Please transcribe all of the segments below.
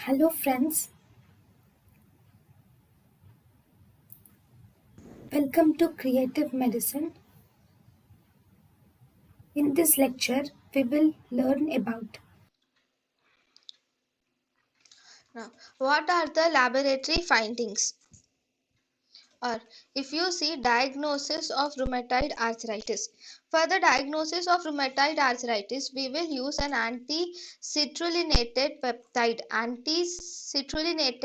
Hello friends, welcome to Creative Medicine. In this lecture, we will learn about Now, what are the laboratory findings? Or if you see diagnosis of rheumatoid arthritis. For the diagnosis of rheumatoid arthritis, we will use an anti-citrulline peptide. Anti-citrulline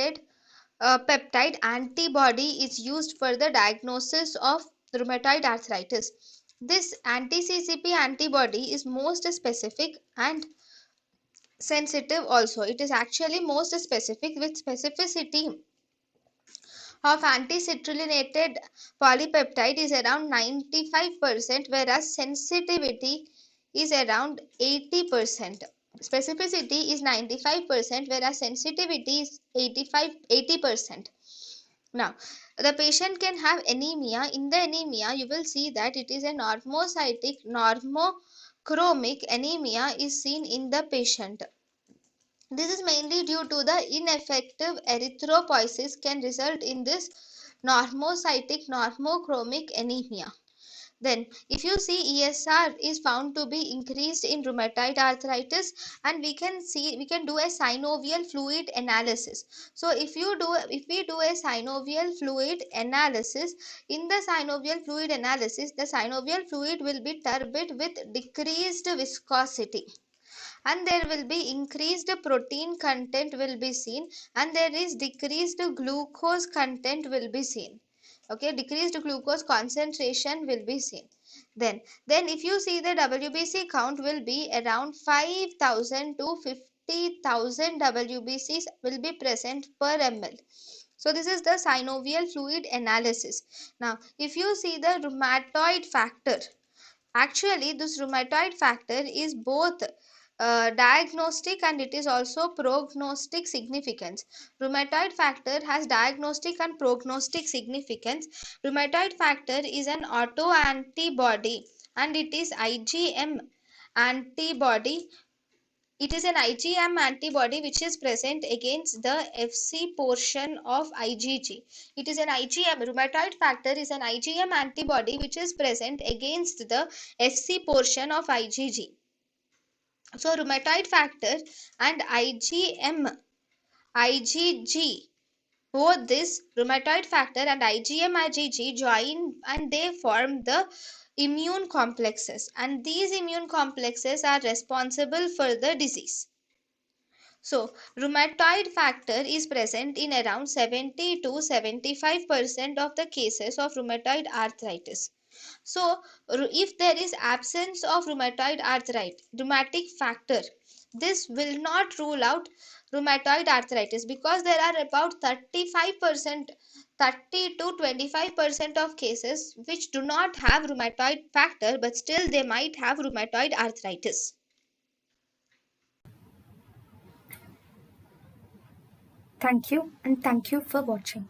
peptide antibody is used for the diagnosis of rheumatoid arthritis. This anti-CCP antibody is most specific and sensitive also. It is actually most specific with specificity of anti-citrullinated polypeptide is around 95%, whereas sensitivity is around 80%. Specificity is 95%, whereas sensitivity is 80%. Now, the patient can have anemia. In the anemia, you will see that it is a normocytic, normochromic anemia is seen in the patient. This is mainly due to the ineffective erythropoiesis can result in this normocytic normochromic anemia. Then, if you see ESR is found to be increased in rheumatoid arthritis, and we can do a synovial fluid analysis. So, if we do a synovial fluid analysis, in the synovial fluid analysis, the synovial fluid will be turbid with decreased viscosity, and there will be increased protein content will be seen, and there is decreased glucose content will be seen. Okay, decreased glucose concentration will be seen. Then if you see the WBC count will be around 5,000 to 50,000 WBCs will be present per ml. So this is the synovial fluid analysis. Now if you see the rheumatoid factor, actually, this rheumatoid factor is both diagnostic and it is also prognostic significance. Rheumatoid factor has diagnostic and prognostic significance. Rheumatoid factor is an autoantibody and it is IgM antibody. It is an IgM antibody which is present against the Fc portion of IgG. It is an IgM, rheumatoid factor is an IgM antibody which is present against the Fc portion of IgG. So rheumatoid factor and IgG, both this rheumatoid factor and IgM IgG join and they form the immune complexes, and these immune complexes are responsible for the disease. So, rheumatoid factor is present in around 70 to 75% of the cases of rheumatoid arthritis. So, if there is absence of rheumatic factor, this will not rule out rheumatoid arthritis, because there are about 35%, 30 to 25% of cases which do not have rheumatoid factor, but still they might have rheumatoid arthritis. thank you and thank you for watching.